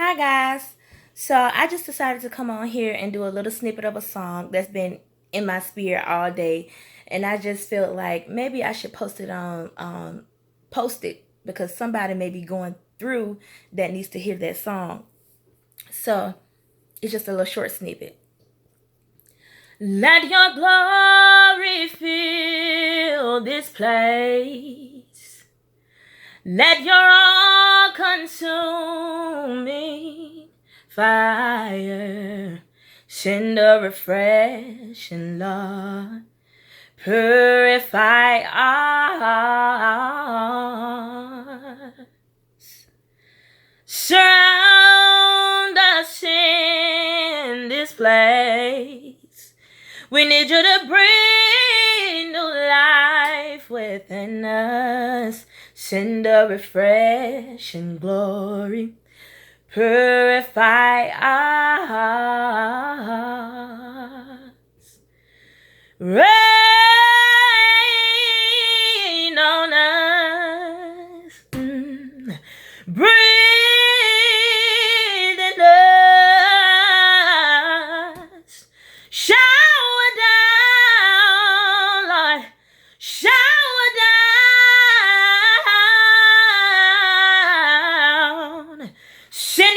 Hi guys. So I just decided to come on here and do a little snippet of a song that's been in my spirit all day, and I just felt like maybe I should post it because somebody may be going through that needs to hear that song. So it's just a little short snippet. Let your glory fill this place. Let your all consuming fire send a refreshing Lord. Purify us. Surround us in this place. We need you to breathe new life within us. Send a refreshing glory. Purify us. Rain on us. Breathe in us. Shower down, Lord. Shower down. Send